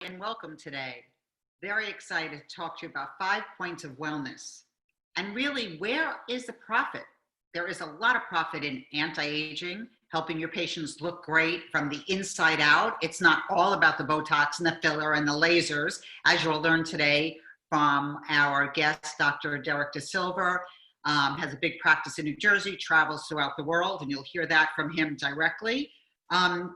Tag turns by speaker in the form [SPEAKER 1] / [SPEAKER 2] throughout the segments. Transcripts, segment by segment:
[SPEAKER 1] And welcome today. Very excited to talk to you about 5 points of wellness. And really, where is the profit? There is a lot of profit in anti-aging, helping your patients look great from the inside out. It's not all about the Botox and the filler and the lasers, as you'll learn today from our guest, Dr. Derrick DeSilva. Has a big practice in New Jersey, travels throughout the world, and you'll hear that from him directly.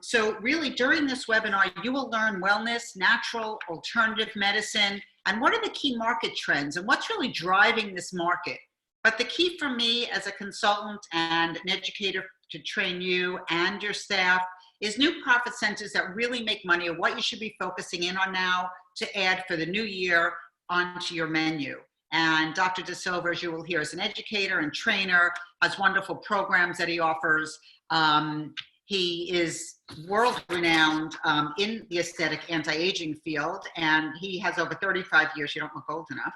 [SPEAKER 1] So really during this webinar, you will learn wellness, natural, alternative medicine, and what are the key market trends and what's really driving this market. But the key for me as a consultant and an educator to train you and your staff is new profit centers that really make money, or what you should be focusing in on now to add for the new year onto your menu. And Dr. DeSilva, as you will hear, is an educator and trainer, has wonderful programs that he offers. He is world-renowned in the aesthetic anti-aging field, and he has over 35 years, you don't look old enough,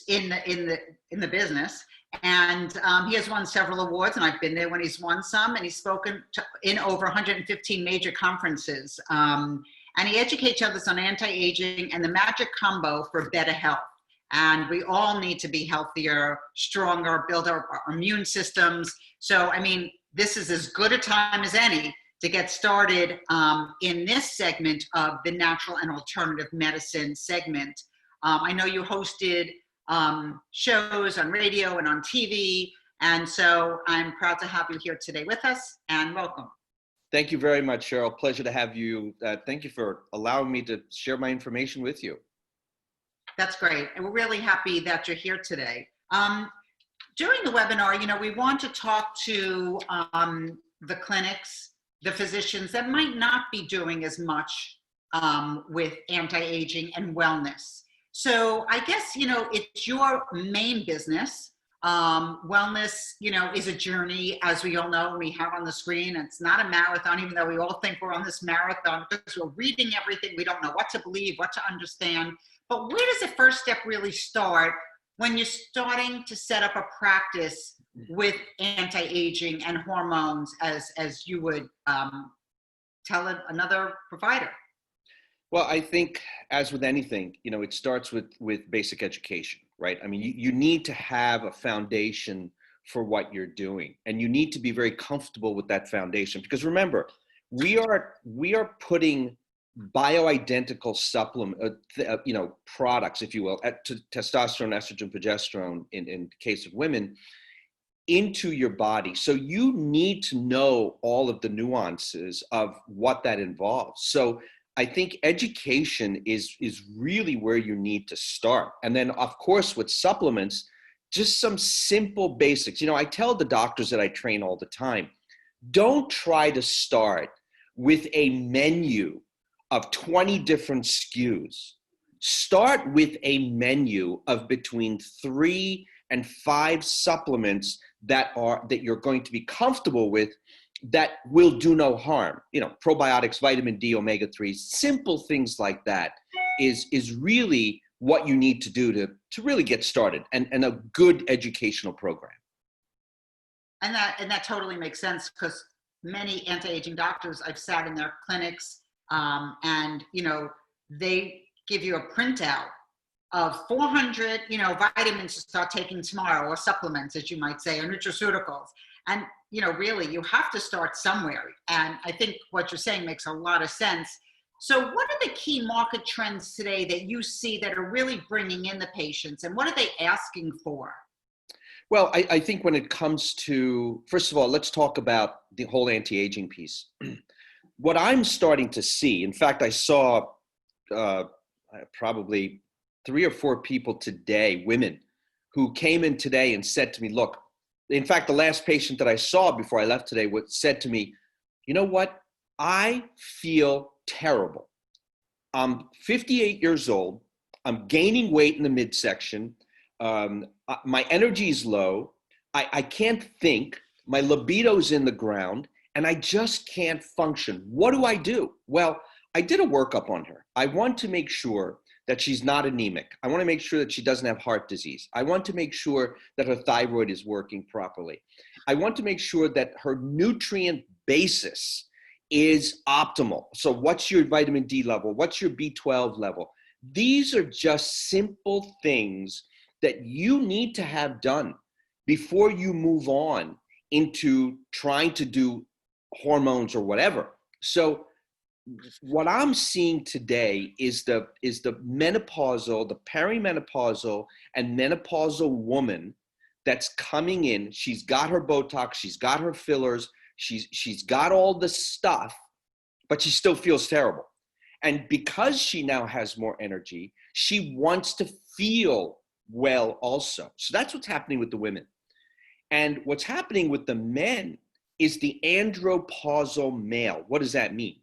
[SPEAKER 1] in the business. And he has won several awards, and I've been there when he's won some, and he's spoken in over 115 major conferences. And he educates others on anti-aging and the magic combo for better health. And we all need to be healthier, stronger, build our immune systems. So, I mean, this is as good a time as any to get started in this segment of the natural and alternative medicine segment. I know you hosted shows on radio and on TV, and so I'm proud to have you here today with us, and welcome.
[SPEAKER 2] Thank you very much, Cheryl. Pleasure to have you. Thank you for allowing me to share my information with you.
[SPEAKER 1] That's great, and we're really happy that you're here today. During the webinar, you know, we want to talk to the clinics, the physicians that might not be doing as much with anti-aging and wellness. So I guess, you know, it's your main business. Wellness, you know, is a journey, as we all know, we have on the screen. It's not a marathon, even though we all think we're on this marathon because we're reading everything. We don't know what to believe, what to understand. But where does the first step really start when you're starting to set up a practice with anti-aging and hormones, as you would tell another provider?
[SPEAKER 2] Well, I think, as with anything, you know, it starts with basic education, right? I mean, you need to have a foundation for what you're doing, and you need to be very comfortable with that foundation, because remember, we are putting bioidentical supplement, you know, products, if you will, testosterone, estrogen, progesterone, in the case of women, into your body. So you need to know all of the nuances of what that involves. So I think education is really where you need to start. And then, of course, with supplements, just some simple basics. You know, I tell the doctors that I train all the time, don't try to start with a menu of 20 different SKUs. Start with a menu of between 3 and 5 supplements that you're going to be comfortable with, that will do no harm. You know, probiotics, vitamin D, omega-3, simple things like that is really what you need to do to really get started, and a good educational program.
[SPEAKER 1] And that totally makes sense, because many anti-aging doctors, I've sat in their clinics, and, you know, they give you a printout of 400, you know, vitamins to start taking tomorrow, or supplements, as you might say, or nutraceuticals. And, you know, really, you have to start somewhere. And I think what you're saying makes a lot of sense. So what are the key market trends today that you see that are really bringing in the patients, and what are they asking for?
[SPEAKER 2] Well, I think when it comes to, first of all, let's talk about the whole anti-aging piece. What I'm starting to see, in fact, I saw probably 3 or 4 people today, women, who came in today and said to me, look, in fact, the last patient that I saw before I left today said to me, you know what, I feel terrible. I'm 58 years old. I'm gaining weight in the midsection. My energy is low. I can't think. My libido's in the ground, and I just can't function. What do I do? Well, I did a workup on her. I want to make sure that she's not anemic. I want to make sure that she doesn't have heart disease. I want to make sure that her thyroid is working properly. I want to make sure that her nutrient basis is optimal. So what's your vitamin D level? What's your B12 level? These are just simple things that you need to have done before you move on into trying to do hormones or whatever. So what I'm seeing today is the menopausal, the perimenopausal and menopausal woman that's coming in. She's got her Botox, she's got her fillers, she's got all the stuff, but she still feels terrible. And because she now has more energy, she wants to feel well also. So that's what's happening with the women. And what's happening with the men is the andropausal male. What does that mean?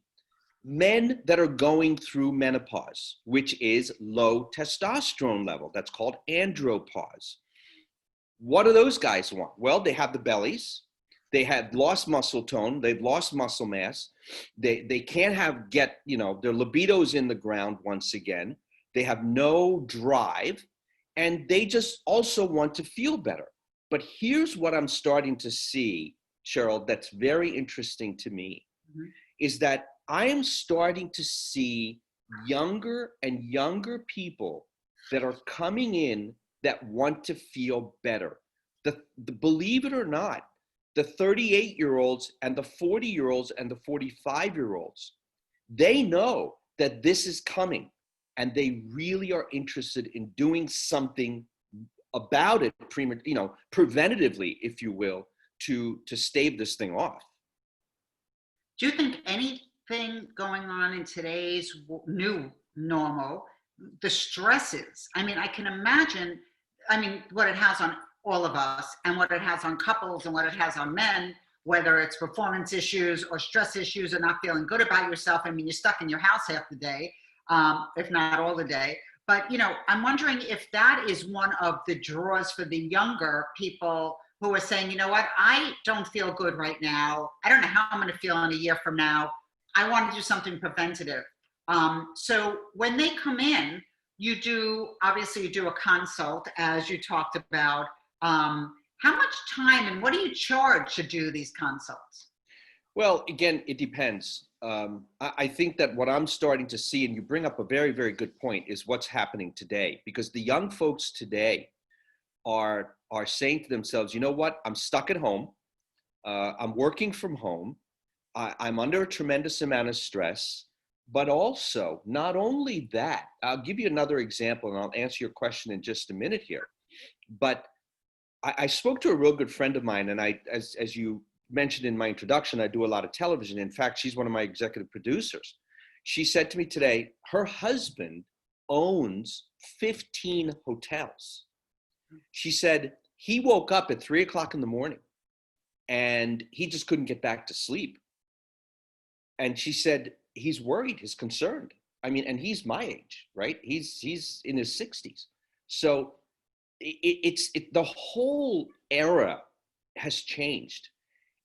[SPEAKER 2] Men that are going through menopause, which is low testosterone level. That's called andropause. What do those guys want? Well, they have the bellies. They have lost muscle tone. They've lost muscle mass. They can't get, their libido's in the ground once again. They have no drive, and they just also want to feel better. But here's what I'm starting to see, Cheryl, that's very interesting to me, is that I am starting to see younger and younger people that are coming in that want to feel better. Believe it or not, the 38-year-olds and the 40-year-olds and the 45-year-olds, they know that this is coming, and they really are interested in doing something about it, preventatively, if you will, to stave this thing off.
[SPEAKER 1] Do you think anything going on in today's new normal, the stresses, I can imagine, what it has on all of us and what it has on couples and what it has on men, whether it's performance issues or stress issues or not feeling good about yourself. You're stuck in your house half the day, if not all the day. But, I'm wondering if that is one of the draws for the younger people who are saying, you know what, I don't feel good right now. I don't know how I'm going to feel in a year from now. I want to do something preventative. So when they come in, you do a consult, as you talked about. How much time and what do you charge to do these consults?
[SPEAKER 2] Well, again, it depends. I think that what I'm starting to see, and you bring up a very, very good point, is what's happening today. Because the young folks today are saying to themselves, you know what, I'm stuck at home. I'm working from home. I'm under a tremendous amount of stress. But also, not only that, I'll give you another example, and I'll answer your question in just a minute here. But I spoke to a real good friend of mine, and as you mentioned in my introduction, I do a lot of television. In fact, she's one of my executive producers. She said to me today, her husband owns 15 hotels. She said he woke up at 3:00 in the morning and he just couldn't get back to sleep. And she said he's worried, he's concerned. And he's my age, right? He's in his 60s. So the whole era has changed.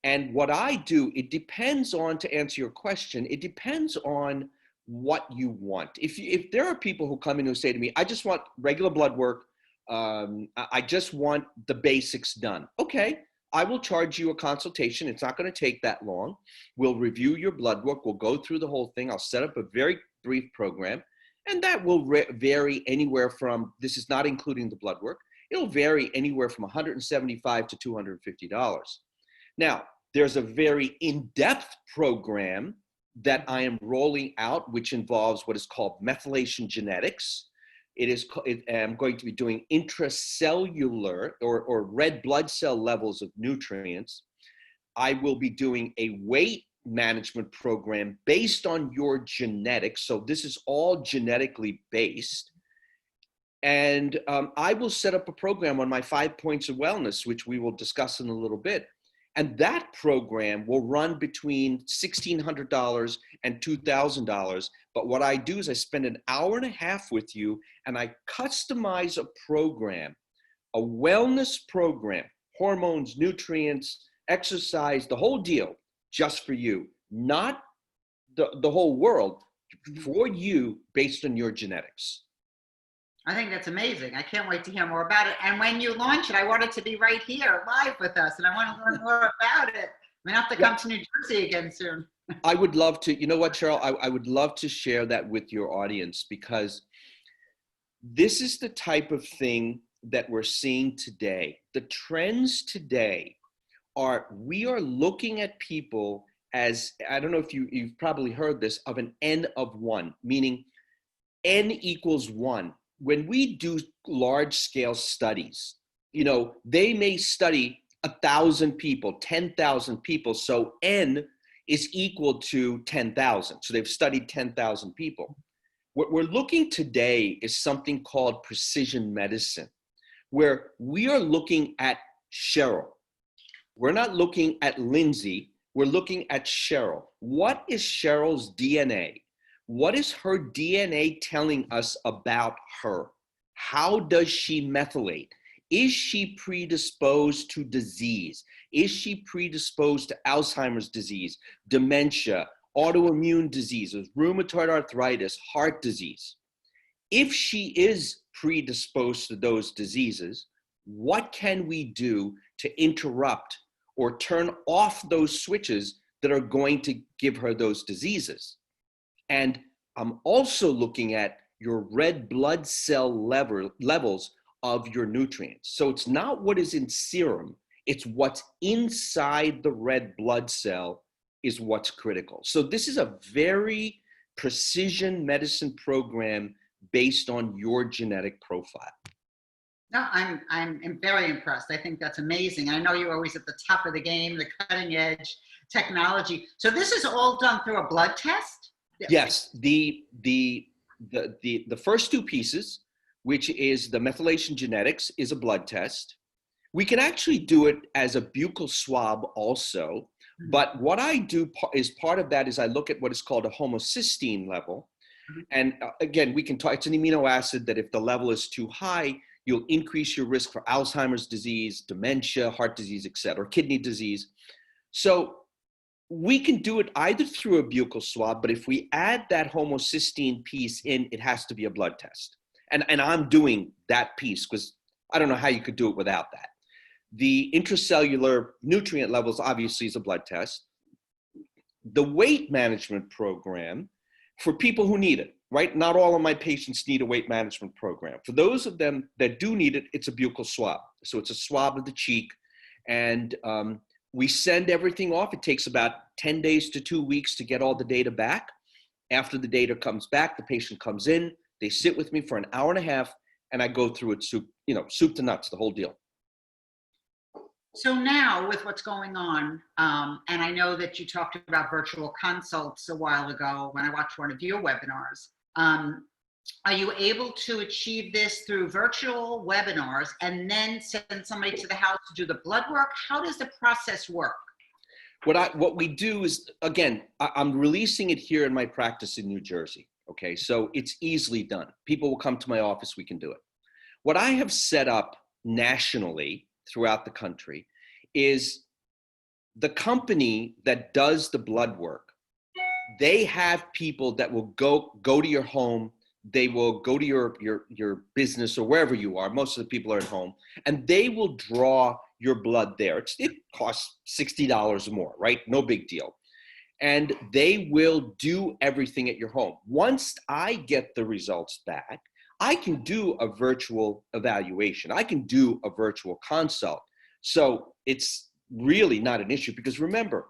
[SPEAKER 2] And what I do, it depends on, to answer your question, it depends on what you want. If there are people who come in who say to me, I just want regular blood work, I just want the basics done. Okay, I will charge you a consultation. It's not going to take that long. We'll review your blood work. We'll go through the whole thing. I'll set up a very brief program, and that will vary anywhere from, this is not including the blood work, it'll vary anywhere from $175 to $250. Now, there's a very in-depth program that I am rolling out, which involves what is called methylation genetics. I'm going to be doing intracellular or red blood cell levels of nutrients. I will be doing a weight management program based on your genetics. So this is all genetically based. And I will set up a program on my 5 points of wellness, which we will discuss in a little bit. And that program will run between $1,600 and $2,000. But what I do is I spend an hour and a half with you, and I customize a program, a wellness program, hormones, nutrients, exercise, the whole deal, just for you, not the whole world, for you based on your genetics.
[SPEAKER 1] I think that's amazing. I can't wait to hear more about it. And when you launch it, I want it to be right here live with us, and I want to learn more about it. I'm gonna have to
[SPEAKER 2] Yeah,
[SPEAKER 1] come to New Jersey again soon.
[SPEAKER 2] I would love to. You know what, Cheryl? I would love to share that with your audience because this is the type of thing that we're seeing today. The trends today are we are looking at people as, I don't know if you've probably heard this, of an N of one, meaning N equals one. When we do large scale studies, they may study 1,000 people, 10,000 people. So N is equal to 10,000. So they've studied 10,000 people. What we're looking today is something called precision medicine, where we are looking at Cheryl. We're not looking at Lindsay. We're looking at Cheryl. What is Cheryl's DNA? What is her DNA telling us about her? How does she methylate? Is she predisposed to disease? Is she predisposed to Alzheimer's disease, dementia, autoimmune diseases, rheumatoid arthritis, heart disease? If she is predisposed to those diseases, what can we do to interrupt or turn off those switches that are going to give her those diseases? And I'm also looking at your red blood cell levels of your nutrients. So it's not what is in serum, it's what's inside the red blood cell is what's critical. So this is a very precision medicine program based on your genetic profile.
[SPEAKER 1] No, I'm very impressed. I think that's amazing. I know you're always at the top of the game, the cutting edge technology. So this is all done through a blood test?
[SPEAKER 2] Yes, the first two pieces, which is the methylation genetics, is a blood test. We can actually do it as a buccal swab also, but what I do is part of that is I look at what is called a homocysteine level. And again, we can talk, it's an amino acid that if the level is too high, you'll increase your risk for Alzheimer's disease, dementia, heart disease, et cetera, kidney disease. So we can do it either through a buccal swab, but if we add that homocysteine piece in, it has to be a blood test. And I'm doing that piece because I don't know how you could do it without that. The intracellular nutrient levels obviously is a blood test. The weight management program for people who need it, right? Not all of my patients need a weight management program. For those of them that do need it, it's a buccal swab. So it's a swab of the cheek, and we send everything off. It takes about 10 days to 2 weeks to get all the data back. After the data comes back, the patient comes in, they sit with me for an hour and a half, and I go through it soup to nuts, the whole deal.
[SPEAKER 1] So now with what's going on, and I know that you talked about virtual consults a while ago when I watched one of your webinars, are you able to achieve this through virtual webinars and then send somebody to the house to do the blood work? How does the process work?
[SPEAKER 2] What we do is, again, I'm releasing it here in my practice in New Jersey, okay? So it's easily done. People will come to my office, we can do it. What I have set up nationally throughout the country is the company that does the blood work. They have people that will go to your home. They will go to your business or wherever you are. Most of the people are at home, and they will draw your blood there. It costs $60 more, right? No big deal. And they will do everything at your home. Once I get the results back, I can do a virtual evaluation. I can do a virtual consult. So it's really not an issue because remember,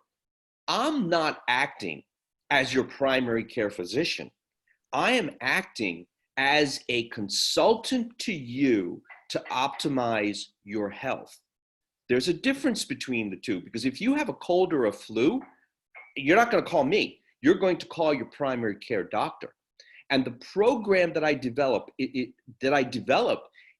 [SPEAKER 2] I'm not acting as your primary care physician. I am acting as a consultant to you to optimize your health. There's a difference between the two because if you have a cold or a flu, you're not going to call me. You're going to call your primary care doctor. And the program that I develop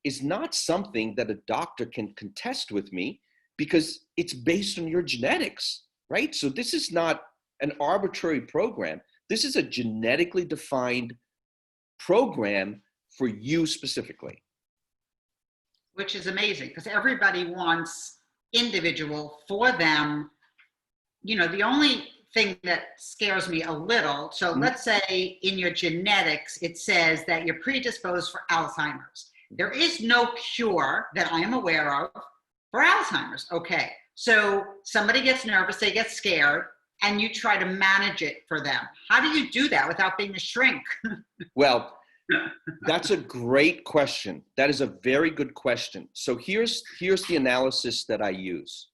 [SPEAKER 2] is not something that a doctor can contest with me because it's based on your genetics, right? So this is not an arbitrary program. This is a genetically defined program for you specifically.
[SPEAKER 1] Which is amazing because everybody wants individual for them. The only thing that scares me a little, so let's say in your genetics, it says that you're predisposed for Alzheimer's. There is no cure that I am aware of for Alzheimer's. Okay, So somebody gets nervous, they get scared, and you try to manage it for them. How do you do that without being a shrink?
[SPEAKER 2] Well, that's a great question. That is a very good question. So here's the analysis that I use.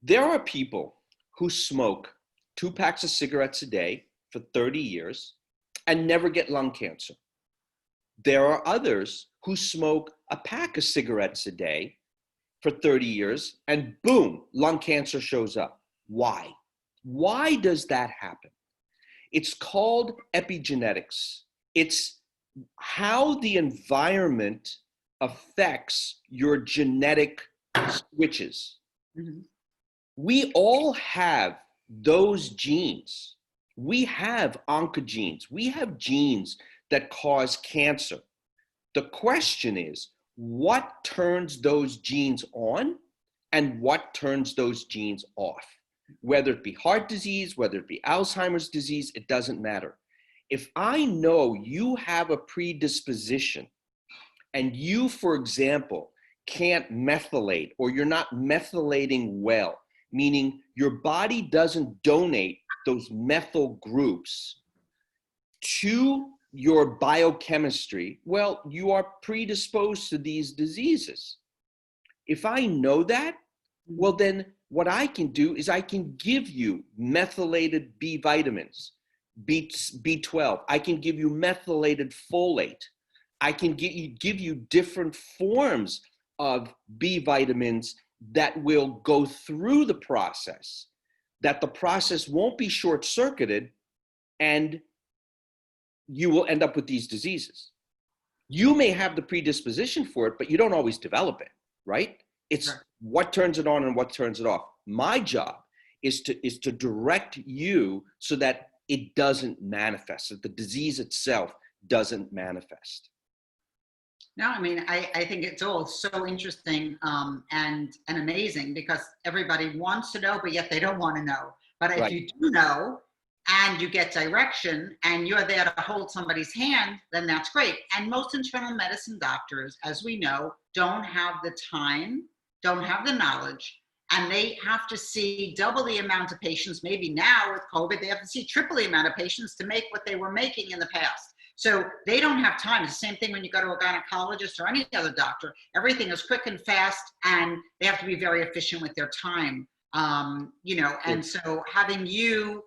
[SPEAKER 2] There are people who smoke 2 packs of cigarettes a day for 30 years and never get lung cancer. There are others who smoke a pack of cigarettes a day for 30 years and boom, lung cancer shows up. Why? Why does that happen? It's called epigenetics. It's how the environment affects your genetic switches.
[SPEAKER 1] Mm-hmm.
[SPEAKER 2] We all have those genes. We have oncogenes. We have genes that cause cancer. The question is, what turns those genes on and what turns those genes off? Whether it be heart disease, whether it be Alzheimer's disease, it doesn't matter. If I know you have a predisposition and you, for example, can't methylate or you're not methylating well, meaning your body doesn't donate those methyl groups to your biochemistry, well, you are predisposed to these diseases. If I know that, well, then what I can do is I can give you methylated B vitamins, B12. I can give you methylated folate. I can give you different forms of B vitamins that will go through the process, that the process won't be short-circuited, and you will end up with these diseases. You may have the predisposition for it, but you don't always develop it, right? It's right. What turns it on and what turns it off. My job is to direct you so that it doesn't manifest, that the disease itself doesn't manifest.
[SPEAKER 1] No, I mean, I think it's all so interesting and amazing because everybody wants to know, but yet they don't want to know. But if you do know and you get direction and you're there to hold somebody's hand, then that's great. And most internal medicine doctors, as we know, don't have the time, don't have the knowledge, and they have to see double the amount of patients. Maybe now with COVID, they have to see triple the amount of patients to make what they were making in the past. So they don't have time. It's the same thing when you go to a gynecologist or any other doctor. Everything is quick and fast, and they have to be very efficient with their time. And so having you,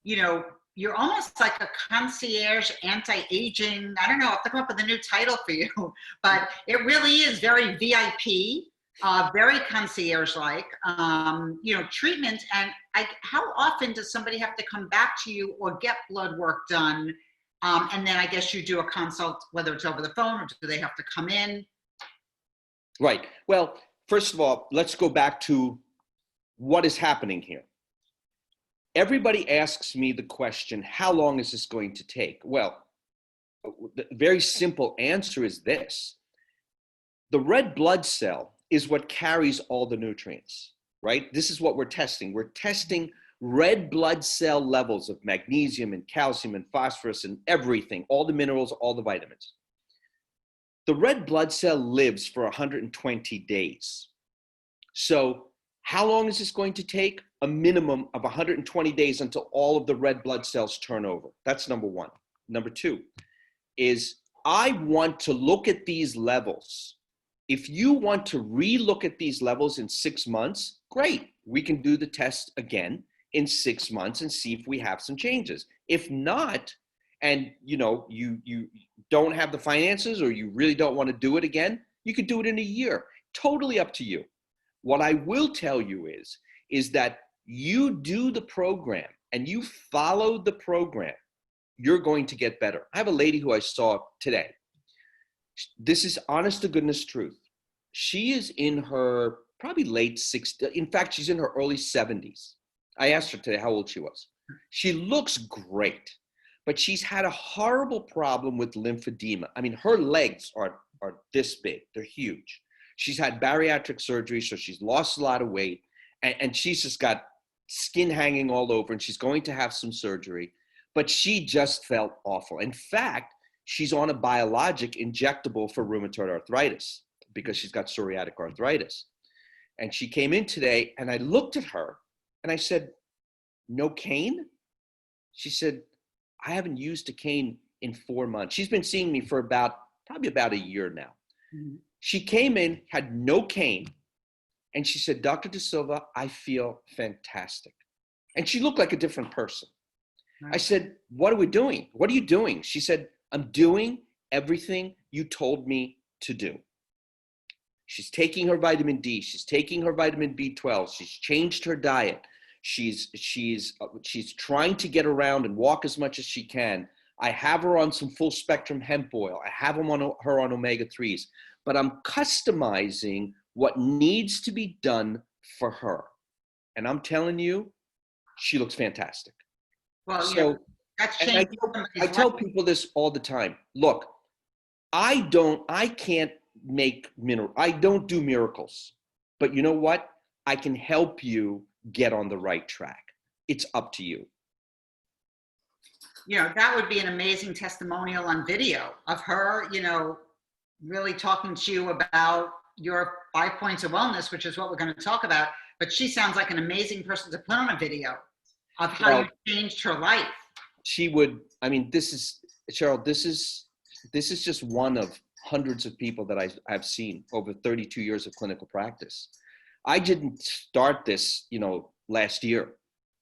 [SPEAKER 1] you're almost like a concierge anti-aging. I don't know, I have to come up with a new title for you, but it really is very VIP, very concierge-like, treatment. And how often does somebody have to come back to you or get blood work done? And then I guess you do a consult, whether it's over the phone or do they have to come in?
[SPEAKER 2] Right. Well, first of all, let's go back to what is happening here. Everybody asks me the question, how long is this going to take? Well, the very simple answer is this. The red blood cell is what carries all the nutrients, right? This is what we're testing. We're testing red blood cell levels of magnesium and calcium and phosphorus and everything, all the minerals, all the vitamins. The red blood cell lives for 120 days. So how long is this going to take? A minimum of 120 days until all of the red blood cells turn over. That's number one. Number two is I want to look at these levels. If you want to re-look at these levels in 6 months, great. We can do the test again in 6 months and see if we have some changes. If not, and you don't have the finances or you really don't want to do it again, you could do it in a year. Totally up to you. What I will tell you is that you do the program and you follow the program, you're going to get better. I have a lady who I saw today. This is honest to goodness truth. She is in her probably late 60s. In fact, she's in her early 70s. I asked her today how old she was. She looks great, but she's had a horrible problem with lymphedema. I mean, her legs are this big. They're huge. She's had bariatric surgery, so she's lost a lot of weight, and she's just got skin hanging all over, and she's going to have some surgery, but she just felt awful. In fact, she's on a biologic injectable for rheumatoid arthritis because she's got psoriatic arthritis. And she came in today, and I looked at her and I said, no cane? She said, I haven't used a cane in 4 months. She's been seeing me for probably about a year now.
[SPEAKER 1] Mhm.
[SPEAKER 2] She came in, had no cane, and she said, Dr. DeSilva, I feel fantastic. And she looked like a different person. I
[SPEAKER 1] Right.
[SPEAKER 2] said, what are we doing? What are you doing? She said, I'm doing everything you told me to do. She's taking her vitamin D. She's taking her vitamin B12. She's changed her diet. She's trying to get around and walk as much as she can. I have her on some full spectrum hemp oil. I have her on omega-3s, but I'm customizing what needs to be done for her. And I'm telling you, she looks fantastic.
[SPEAKER 1] Well,
[SPEAKER 2] So,
[SPEAKER 1] that's
[SPEAKER 2] and
[SPEAKER 1] changing
[SPEAKER 2] I
[SPEAKER 1] somebody's
[SPEAKER 2] tell
[SPEAKER 1] life.
[SPEAKER 2] people this all the time. Look, I don't do miracles, but you know what? I can help you get on the right track. It's up to you.
[SPEAKER 1] That would be an amazing testimonial on video of her, really talking to you about your 5 points of wellness, which is what we're going to talk about. But she sounds like an amazing person to put on a video of how you changed her life.
[SPEAKER 2] She would, Cheryl, this is just one of hundreds of people that I've seen over 32 years of clinical practice. I didn't start this, last year.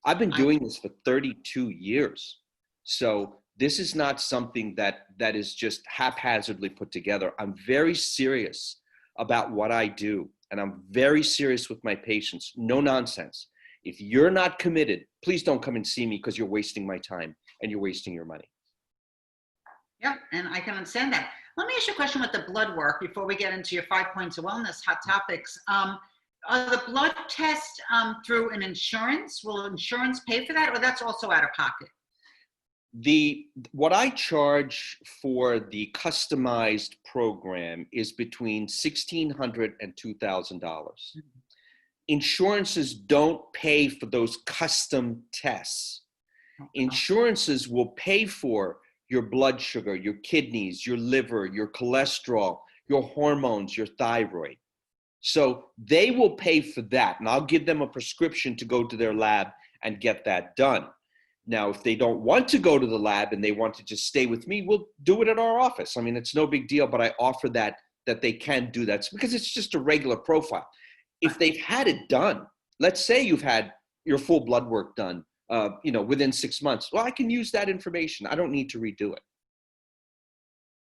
[SPEAKER 2] I've been doing this for 32 years. So this is not something that is just haphazardly put together. I'm very serious about what I do, and I'm very serious with my patients. No nonsense. If you're not committed, please don't come and see me, because you're wasting my time and you're wasting your money.
[SPEAKER 1] Yeah, and I can understand that. Let me ask you a question with the blood work before we get into your 5 points of wellness, hot topics. Are the blood tests through an insurance? Will insurance pay for that, or that's also out of pocket?
[SPEAKER 2] What I charge for the customized program is between $1,600 and $2,000. Mm-hmm. Insurances don't pay for those custom tests. Insurances will pay for your blood sugar, your kidneys, your liver, your cholesterol, your hormones, your thyroid. So they will pay for that, and I'll give them a prescription to go to their lab and get that done. Now, if they don't want to go to the lab and they want to just stay with me, we'll do it at our office. I mean, it's no big deal, but I offer that they can do that because it's just a regular profile. If they've had it done, let's say you've had your full blood work done, within 6 months, well, I can use that information. I don't need to redo it.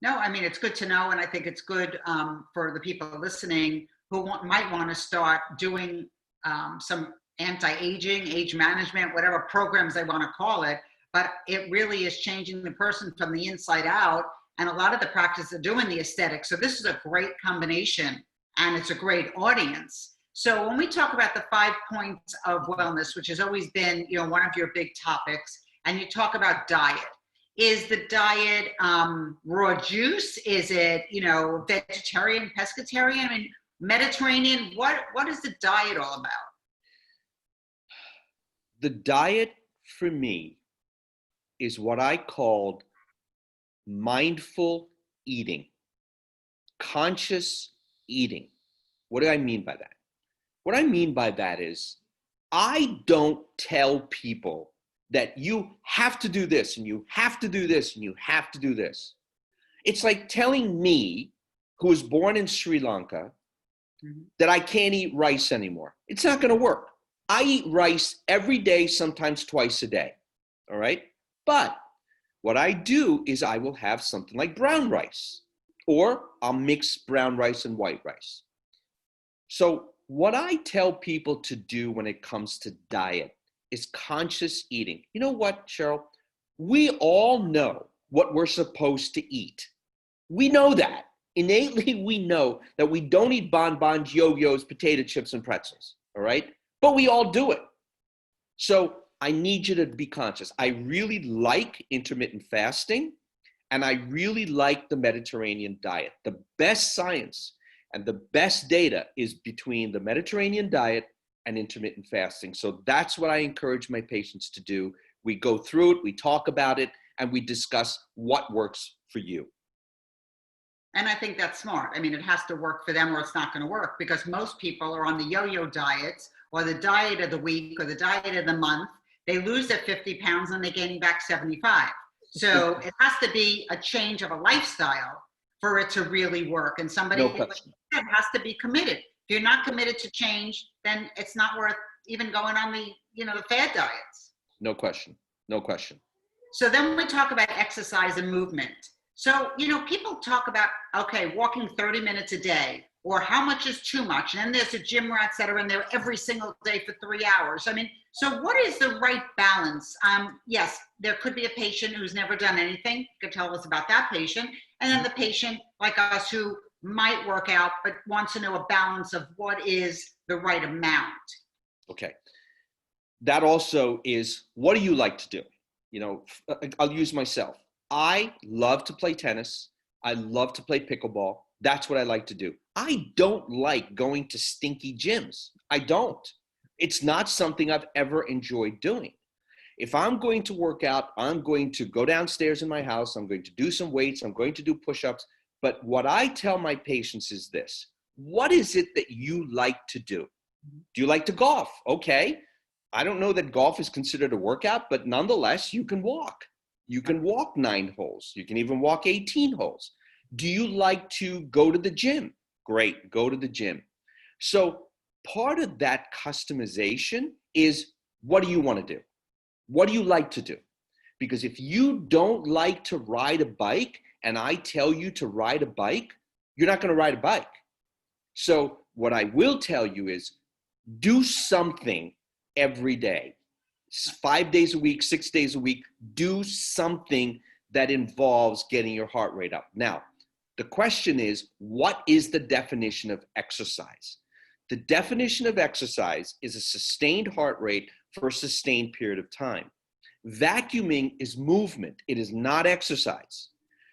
[SPEAKER 1] No, I mean, it's good to know. And I think it's good for the people listening who might want to start doing some anti-aging, age management, whatever programs they want to call it. But it really is changing the person from the inside out. And a lot of the practices are doing the aesthetics. So this is a great combination, and it's a great audience. So when we talk about the 5 points of wellness, which has always been, one of your big topics, and you talk about diet, is the diet raw juice? Is it, vegetarian, pescatarian? I mean, Mediterranean? What is the diet all about?
[SPEAKER 2] The diet for me is what I called mindful eating, conscious eating. What do I mean by that? What I mean by that is I don't tell people that you have to do this and you have to do this and you have to do this. It's like telling me, who was born in Sri Lanka, that I can't eat rice anymore. It's not going to work. I eat rice every day, sometimes twice a day. All right. But what I do is I will have something like brown rice, or I'll mix brown rice and white rice. So what I tell people to do when it comes to diet is conscious eating. You know what, Cheryl? We all know what we're supposed to eat. We know that. Innately, we know that we don't eat bonbons, yo-yos, potato chips, and pretzels, all right? But we all do it. So I need you to be conscious. I really like intermittent fasting, and I really like the Mediterranean diet. The best science and the best data is between the Mediterranean diet and intermittent fasting. So that's what I encourage my patients to do. We go through it, we talk about it, and we discuss what works for you.
[SPEAKER 1] And I think that's smart. I mean, it has to work for them or it's not going to work, because most people are on the yo-yo diets or the diet of the week or the diet of the month. They lose their 50 pounds and they're gaining back 75. So it has to be a change of a lifestyle for it to really work. And somebody,
[SPEAKER 2] No
[SPEAKER 1] like
[SPEAKER 2] question.
[SPEAKER 1] you said, has to be committed. If you're not committed to change, then it's not worth even going on the, the fad diets.
[SPEAKER 2] No question. No question.
[SPEAKER 1] So then we talk about exercise and movement. So, people talk about, okay, walking 30 minutes a day, or how much is too much? And then there's the gym rats that are in there every single day for 3 hours. I mean, so what is the right balance? Yes, there could be a patient who's never done anything. You could tell us about that patient. And then the patient like us who might work out, but wants to know a balance of what is the right amount.
[SPEAKER 2] Okay. That also is, what do you like to do? I'll use myself. I love to play tennis. I love to play pickleball. That's what I like to do. I don't like going to stinky gyms. I don't. It's not something I've ever enjoyed doing. If I'm going to work out, I'm going to go downstairs in my house. I'm going to do some weights. I'm going to do push-ups. But what I tell my patients is this: what is it that you like to do? Do you like to golf? Okay. I don't know that golf is considered a workout, but nonetheless, you can walk. You can walk 9 holes. You can even walk 18 holes. Do you like to go to the gym? Great, go to the gym. So part of that customization is, what do you want to do? What do you like to do? Because if you don't like to ride a bike and I tell you to ride a bike, you're not going to ride a bike. So what I will tell you is, do something every day. 5 days a week, 6 days a week, do something that involves getting your heart rate up. Now, the question is, what is the definition of exercise? The definition of exercise is a sustained heart rate for a sustained period of time. Vacuuming is movement. It is not exercise.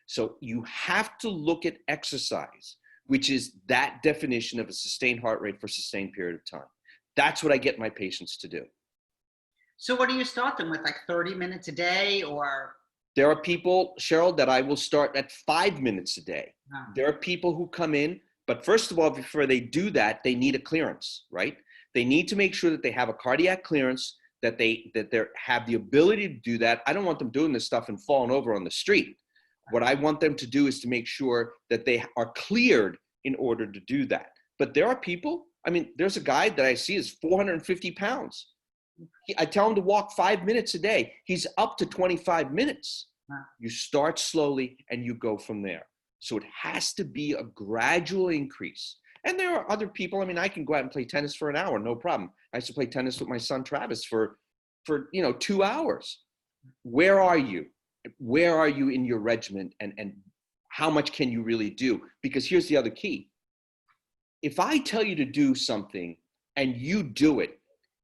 [SPEAKER 2] So you have to look at exercise, which is that definition of a sustained heart rate for a sustained period of time. That's what I get my patients to do.
[SPEAKER 1] So what do you start them with, like 30 minutes a day, or?
[SPEAKER 2] There are people, Cheryl, that I will start at 5 minutes a day.
[SPEAKER 1] Wow.
[SPEAKER 2] There are people who come in, but first of all, before they do that, they need a clearance, right? They need to make sure that they have a cardiac clearance, that they have the ability to do that. I don't want them doing this stuff and falling over on the street. What I want them to do is to make sure that they are cleared in order to do that. But there are people, there's a guy that I see is 450 pounds. I tell him to walk 5 minutes a day. He's up to 25 minutes.
[SPEAKER 1] Wow.
[SPEAKER 2] You start slowly and you go from there. So it has to be a gradual increase. And there are other people, I can go out and play tennis for an hour, no problem. I used to play tennis with my son Travis for 2 hours. Where are you? Where are you in your regimen, and how much can you really do? Because here's the other key. If I tell you to do something and you do it,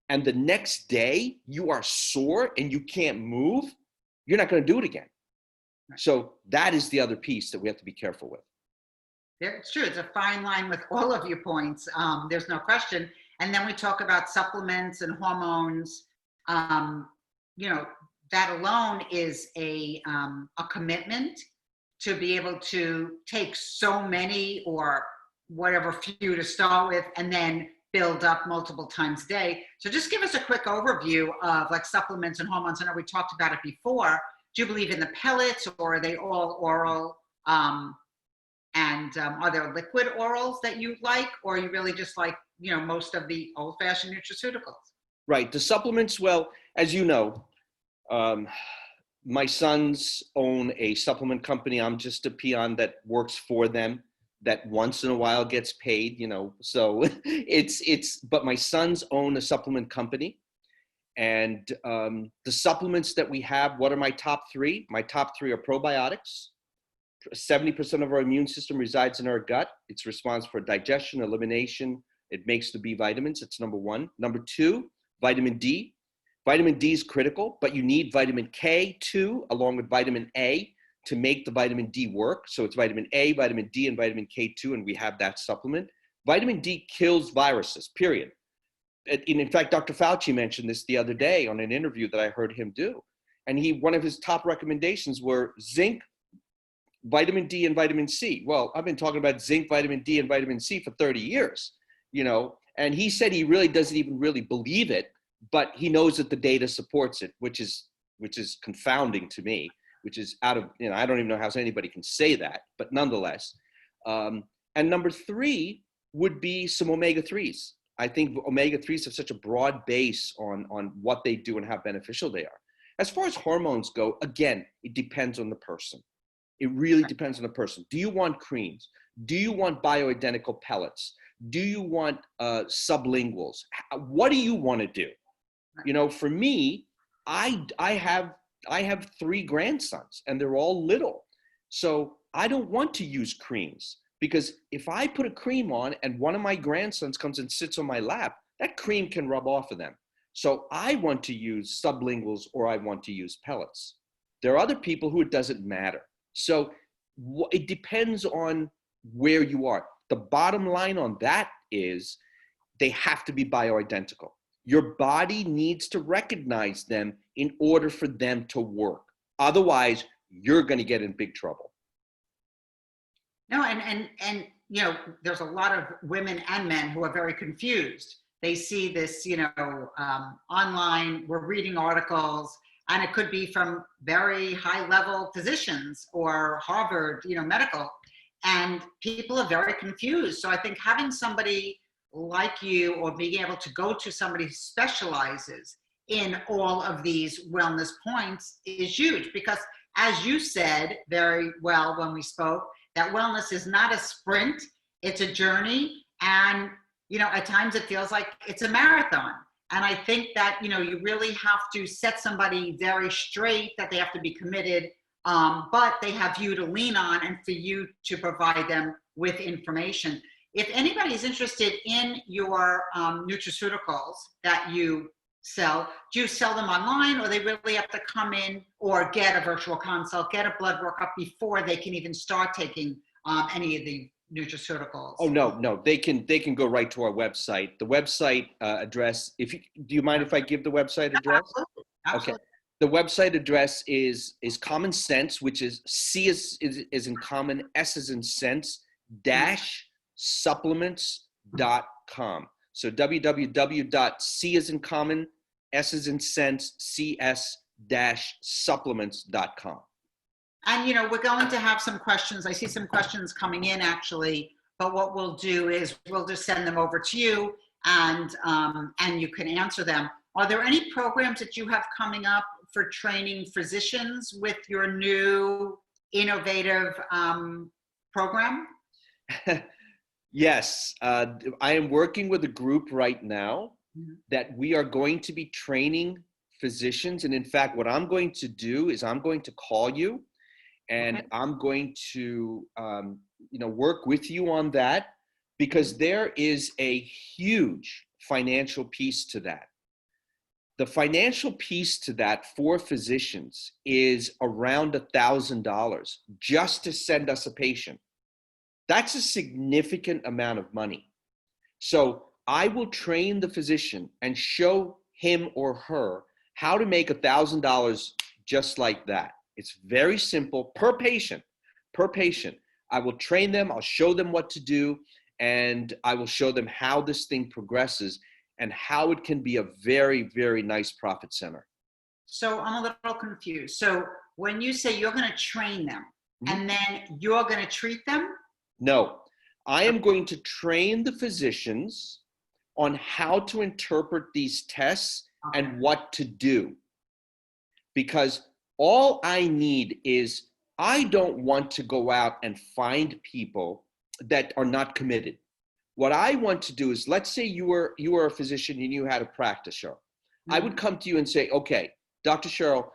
[SPEAKER 2] and the next day you are sore and you can't move, you're not going to do it again. So that is the other piece that we have to be careful with.
[SPEAKER 1] It's true. It's a fine line with all of your points. There's no question. And then we talk about supplements and hormones. That alone is a commitment to be able to take so many or whatever few to start with, and then build up multiple times a day. So just give us a quick overview of like supplements and hormones. I know we talked about it before. Do you believe in the pellets, or are they all oral? And are there liquid orals that you like, or are you really just like, most of the old-fashioned nutraceuticals?
[SPEAKER 2] Right. The supplements, well, as you know, my sons own a supplement company. I'm just a peon that works for them, that once in a while gets paid, so but my sons own a supplement company. And the supplements that we have, what are my top 3? My top 3 are probiotics. 70% of our immune system resides in our gut. It's responsible for digestion, elimination. It makes the B vitamins. It's number 1. Number 2, vitamin D. Vitamin D is critical, but you need vitamin K too, along with vitamin A, to make the vitamin D work. So it's vitamin A, vitamin D, and vitamin K2, and we have that supplement. Vitamin D kills viruses, period. In fact, Dr. Fauci mentioned this the other day on an interview that I heard him do. And one of his top recommendations were zinc, vitamin D and vitamin C. Well, I've been talking about zinc, vitamin D, and vitamin C for 30 years, and he said he really doesn't even really believe it, but he knows that the data supports it, which is confounding to me, which is out of, I don't even know how anybody can say that, but nonetheless. And number 3 would be some omega-3s. I think omega-3s have such a broad base on what they do and how beneficial they are. As far as hormones go, again, it depends on the person. It really depends on the person. Do you want creams? Do you want bioidentical pellets? Do you want sublinguals? What do you want to do? For me, I have 3 grandsons and they're all little. So I don't want to use creams, because if I put a cream on and one of my grandsons comes and sits on my lap, that cream can rub off of them. So I want to use sublinguals or I want to use pellets. There are other people who it doesn't matter. So it depends on where you are. The bottom line on that is they have to be bioidentical. Your body needs to recognize them in order for them to work. Otherwise, you're going to get in big trouble.
[SPEAKER 1] No, and there's a lot of women and men who are very confused. They see this, online, we're reading articles, and it could be from very high-level physicians or Harvard, medical, and people are very confused. So I think having somebody like you, or being able to go to somebody who specializes in all of these wellness points, is huge, because as you said very well when we spoke, that wellness is not a sprint, it's a journey. And, at times it feels like it's a marathon. And I think that, you really have to set somebody very straight, that they have to be committed, but they have you to lean on and for you to provide them with information. If anybody is interested in your nutraceuticals that you sell, do you sell them online, or they really have to come in or get a virtual consult, get a blood workup before they can even start taking any of the nutraceuticals?
[SPEAKER 2] Oh, no, they can go right to our website. The website address, do you mind if I give the website address?
[SPEAKER 1] Absolutely.
[SPEAKER 2] Okay. The website address is Common Sense, which is C is in common, S is in sense, -supplements.com. So www.C is in common, S is in sense, CS-supplements.com.
[SPEAKER 1] And, we're going to have some questions. I see some questions coming in, actually, but what we'll do is we'll just send them over to you, and you can answer them. Are there any programs that you have coming up for training physicians with your new innovative program?
[SPEAKER 2] Yes, I am working with a group right now that we are going to be training physicians. And in fact, what I'm going to do is I'm going to call you, and I'm going to work with you on that, because there is a huge financial piece to that. The financial piece to that for physicians is around $1,000 just to send us a patient. That's a significant amount of money. So I will train the physician and show him or her how to make $1,000 just like that. It's very simple, per patient. I will train them, I'll show them what to do, and I will show them how this thing progresses and how it can be a very, very nice profit center.
[SPEAKER 1] So I'm a little confused. So when you say you're going to train them and then you're going to treat them?
[SPEAKER 2] No, I am going to train the physicians on how to interpret these tests and what to do. Because all I need is, I don't want to go out and find people that are not committed. What I want to do is, let's say you were a physician and you had a practice, Cheryl. I would come to you and say, okay, Dr. Cheryl,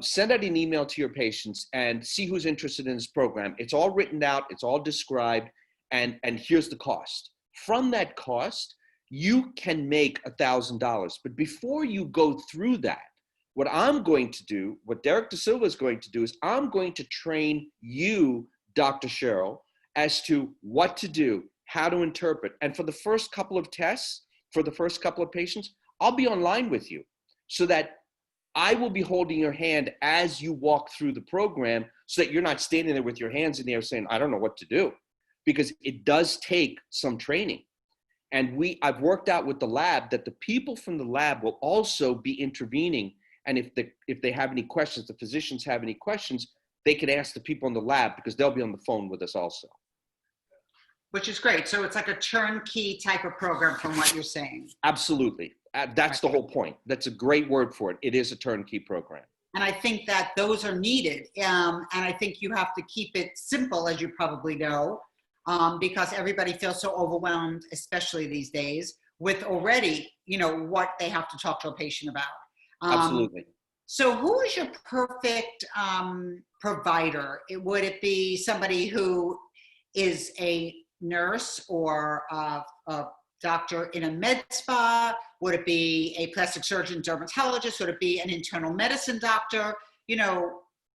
[SPEAKER 2] send out an email to your patients and see who's interested in this program. It's all written out, it's all described, and here's the cost. From that cost, you can make $1,000. But before you go through that, what I'm going to do, what Derrick DeSilva is going to do, is I'm going to train you, Dr. Cheryl, as to what to do, how to interpret. And for the first couple of tests, for the first couple of patients, I'll be online with you, so that I will be holding your hand as you walk through the program so that you're not standing there with your hands in the air saying, I don't know what to do, because it does take some training. And I've worked out with the lab that the people from the lab will also be intervening. And if they have any questions, the physicians have any questions, they can ask the people in the lab because they'll be on the phone with us also.
[SPEAKER 1] Which is great. So it's like a turnkey type of program from what you're saying.
[SPEAKER 2] Absolutely. That's the whole point. That's a great word for it. It is a turnkey program.
[SPEAKER 1] And I think that those are needed. And I think you have to keep it simple, as you probably know, because everybody feels so overwhelmed, especially these days, with already, what they have to talk to a patient about.
[SPEAKER 2] Absolutely.
[SPEAKER 1] So who is your perfect provider? Would it be somebody who is a nurse or a doctor in a med spa? Would it be a plastic surgeon, dermatologist? Would it be an internal medicine doctor?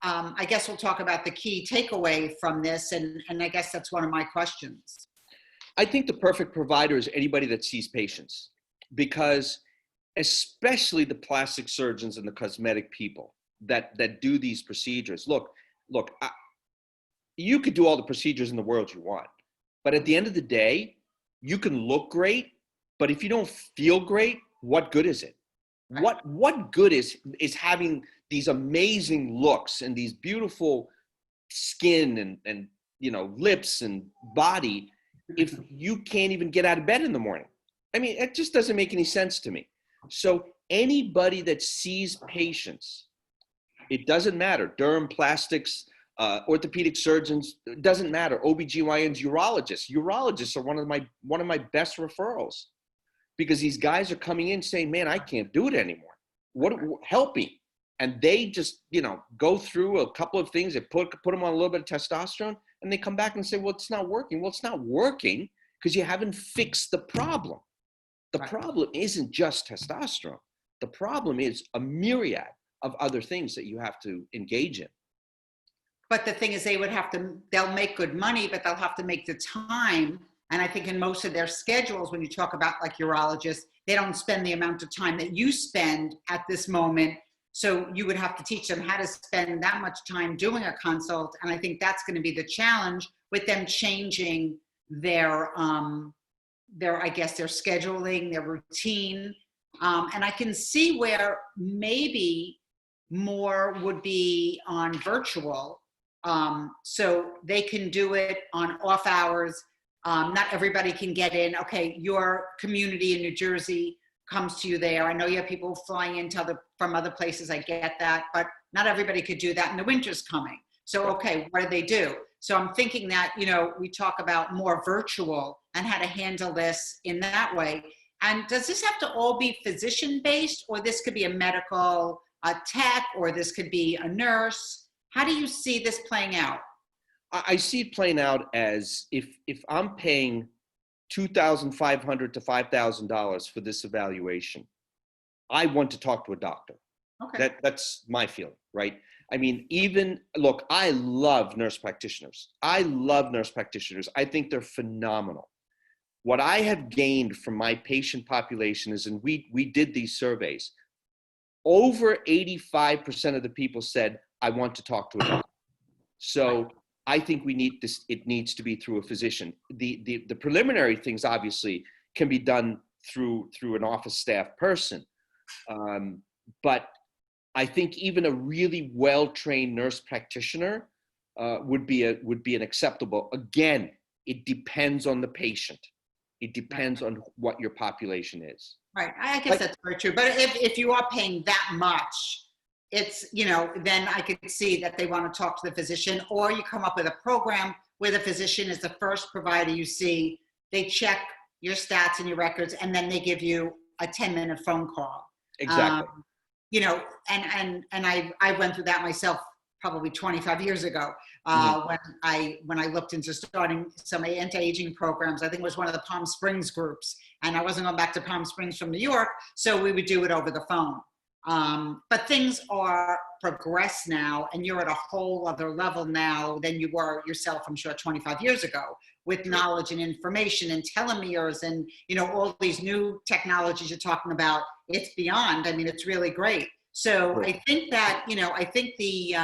[SPEAKER 1] I guess we'll talk about the key takeaway from this, and I guess that's one of my questions.
[SPEAKER 2] I think the perfect provider is anybody that sees patients, because especially the plastic surgeons and the cosmetic people that do these procedures. Look, you could do all the procedures in the world you want, but at the end of the day, you can look great, but if you don't feel great, what good is it?
[SPEAKER 1] Right.
[SPEAKER 2] What good is having these amazing looks and these beautiful skin and lips and body if you can't even get out of bed in the morning? I mean, it just doesn't make any sense to me. So anybody that sees patients, it doesn't matter, derm, plastics, orthopedic surgeons, it doesn't matter, OBGYNs, urologists are one of my best referrals, because these guys are coming in saying, man, I can't do it anymore. Help me. And they just, go through a couple of things. They put them on a little bit of testosterone, and they come back and say, well, it's not working. Well, it's not working because you haven't fixed the problem. The problem isn't just testosterone. The problem is a myriad of other things that you have to engage in.
[SPEAKER 1] But the thing is, they'll make good money, but they'll have to make the time. And I think in most of their schedules, when you talk about like urologists, they don't spend the amount of time that you spend at this moment. So you would have to teach them how to spend that much time doing a consult. And I think that's going to be the challenge with them changing their scheduling, their routine. And I can see where maybe more would be on virtual. So they can do it on off hours. Not everybody can get in. Okay, your community in New Jersey comes to you there. I know you have people flying in from other places. I get that, but not everybody could do that. And the winter's coming. So, okay, what do they do? So I'm thinking that, we talk about more virtual and how to handle this in that way. And does this have to all be physician-based, or this could be a medical tech, or this could be a nurse? How do you see this playing out?
[SPEAKER 2] I see it playing out as if I'm paying $2,500 to $5,000 for this evaluation, I want to talk to a doctor.
[SPEAKER 1] Okay.
[SPEAKER 2] That's my feeling, right? I mean, I love nurse practitioners. I think they're phenomenal. What I have gained from my patient population is, and we did these surveys, over 85% of the people said, I want to talk to a doctor. So I think it needs to be through a physician. The preliminary things obviously can be done through an office staff person. But I think even a really well-trained nurse practitioner would be an acceptable. Again, it depends on the patient. It depends on what your population is.
[SPEAKER 1] Right. I guess that's very true. But if you are paying that much, it's, then I could see that they want to talk to the physician, or you come up with a program where the physician is the first provider you see. They check your stats and your records, and then they give you a 10-minute phone call.
[SPEAKER 2] Exactly.
[SPEAKER 1] And I went through that myself probably 25 years ago when I looked into starting some anti-aging programs. I think it was one of the Palm Springs groups, and I wasn't going back to Palm Springs from New York, so we would do it over the phone. But things are progressed now, and you're at a whole other level now than you were yourself, I'm sure, 25 years ago, with knowledge and information and telomeres and, all these new technologies you're talking about. It's beyond. I mean, it's really great. So
[SPEAKER 2] Right.
[SPEAKER 1] I think that, I think the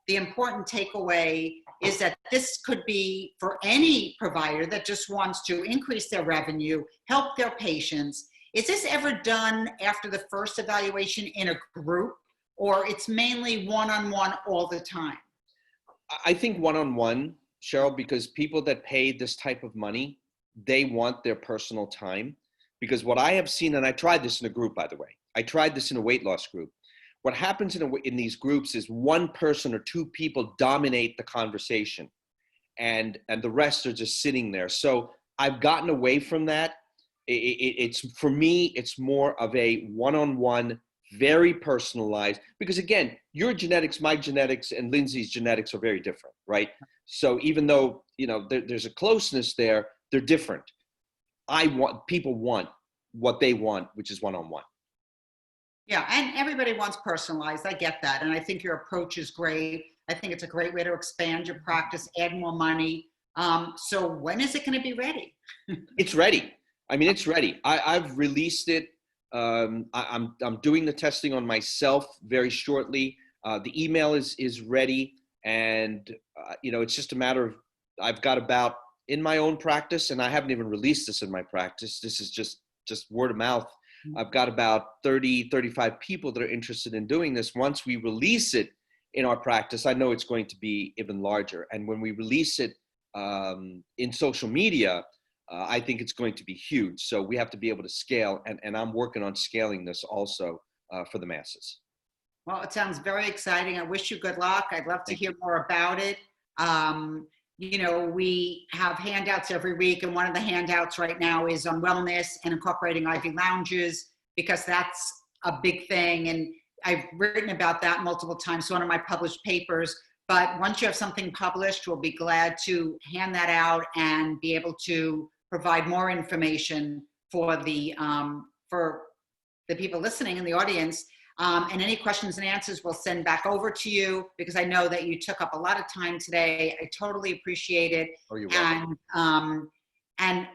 [SPEAKER 1] important takeaway is that this could be for any provider that just wants to increase their revenue, help their patients. Is this ever done after the first evaluation in a group, or it's mainly one-on-one all the time?
[SPEAKER 2] I think one-on-one, Cheryl, because people that pay this type of money, they want their personal time. Because what I have seen, and I tried this in a group, by the way, I tried this in a weight loss group. What happens in these groups is one person or two people dominate the conversation, and the rest are just sitting there. So I've gotten away from that. It's for me, it's more of a one-on-one, very personalized, because again, your genetics, my genetics, and Lindsay's genetics are very different, right? So even though, there's a closeness there, they're different. People want what they want, which is one-on-one.
[SPEAKER 1] Yeah, and everybody wants personalized. I get that. And I think your approach is great. I think it's a great way to expand your practice, add more money. So when is it going to be ready?
[SPEAKER 2] It's ready. I mean, it's ready. I've released it. I'm doing the testing on myself very shortly. The email is ready, and it's just a matter of, I've got about, in my own practice, and I haven't even released this in my practice. This is just word of mouth. I've got about 30, 35 people that are interested in doing this. Once we release it in our practice, I know it's going to be even larger. And when we release it in social media, I think it's going to be huge. So we have to be able to scale, and I'm working on scaling this also for the masses.
[SPEAKER 1] Well, it sounds very exciting. I wish you good luck. I'd love to
[SPEAKER 2] Thank
[SPEAKER 1] hear more about it. We have handouts every week, and one of the handouts right now is on wellness and incorporating IV lounges, because that's a big thing. And I've written about that multiple times, one of my published papers. But once you have something published, we'll be glad to hand that out and be able to provide more information for the people listening in the audience. And any questions and answers we'll send back over to you, because I know that you took up a lot of time today. I totally appreciate it.
[SPEAKER 2] Oh, you're welcome.
[SPEAKER 1] And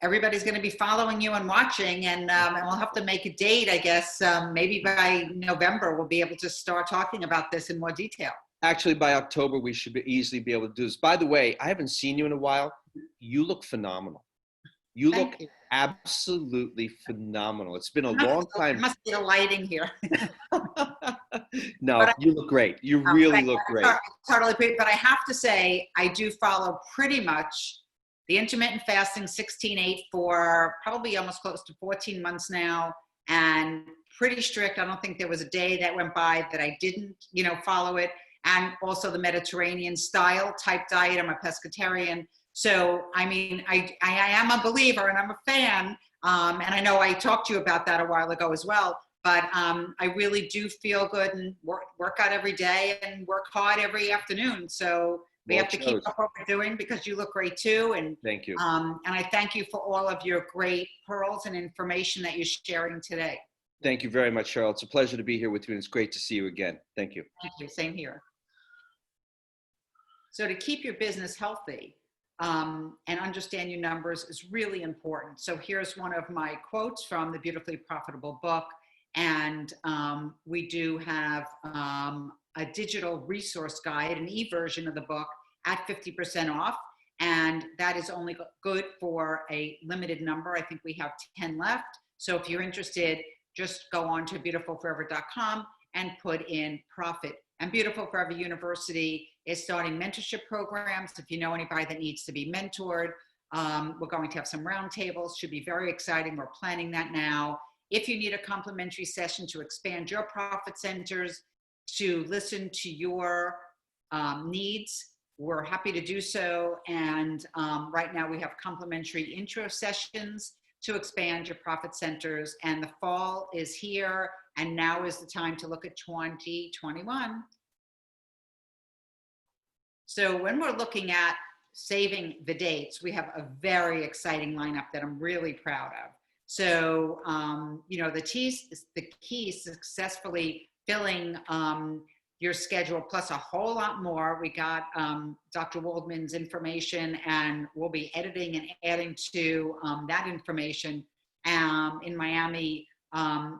[SPEAKER 1] everybody's going to be following you and watching, and we'll have to make a date, I guess. Maybe by November, we'll be able to start talking about this in more detail.
[SPEAKER 2] Actually, by October, we should easily be able to do this. By the way, I haven't seen you in a while. You look phenomenal. You look absolutely phenomenal. It's been a long time.
[SPEAKER 1] It must be the lighting here.
[SPEAKER 2] No, you look great. You really look great.
[SPEAKER 1] Totally great. But I have to say, I do follow pretty much the intermittent fasting 16/8 for probably almost close to 14 months now, and pretty strict. I don't think there was a day that went by that I didn't, follow it. And also the Mediterranean style type diet. I'm a pescatarian. So, I mean, I am a believer and I'm a fan. And I know I talked to you about that a while ago as well. But I really do feel good and work out every day and work hard every afternoon. So we have to keep up what we're doing, because you look great too. And
[SPEAKER 2] thank you.
[SPEAKER 1] And I thank you for all of your great pearls and information that you're sharing today.
[SPEAKER 2] Thank you very much, Cheryl. It's a pleasure to be here with you, and it's great to see you again. Thank you.
[SPEAKER 1] Thank you. Same here. So to keep your business healthy and understand your numbers is really important. So here's one of my quotes from the Beautifully Profitable book. And we do have a digital resource guide, an e-version of the book at 50% off. And that is only good for a limited number. I think we have 10 left. So if you're interested, just go on to beautifulforever.com and put in profit. And Beautiful Forever University is starting mentorship programs. If you know anybody that needs to be mentored, we're going to have some roundtables. Should be very exciting. We're planning that now. If you need a complimentary session to expand your profit centers, to listen to your needs, we're happy to do so. And right now we have complimentary intro sessions to expand your profit centers. And the fall is here. And now is the time to look at 2021. So when we're looking at saving the dates, we have a very exciting lineup that I'm really proud of. So, the key is successfully filling your schedule, plus a whole lot more. We got Dr. Waldman's information, and we'll be editing and adding to that information. In Miami,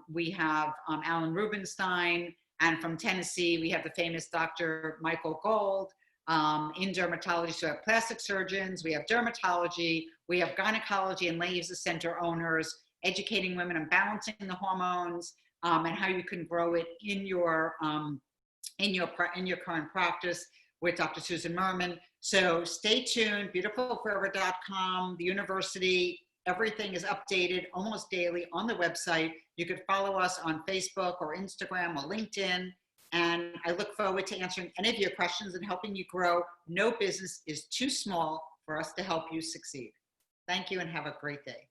[SPEAKER 1] We have Alan Rubenstein, and from Tennessee, we have the famous Dr. Michael Gold. In dermatology, so we have plastic surgeons, we have dermatology, we have gynecology and lay center owners, educating women on balancing the hormones, and how you can grow it in your current practice with Dr. Susan Merman. So stay tuned, beautifulforever.com, the university, everything is updated almost daily on the website. You could follow us on Facebook or Instagram or LinkedIn. And I look forward to answering any of your questions and helping you grow. No business is too small for us to help you succeed. Thank you and have a great day.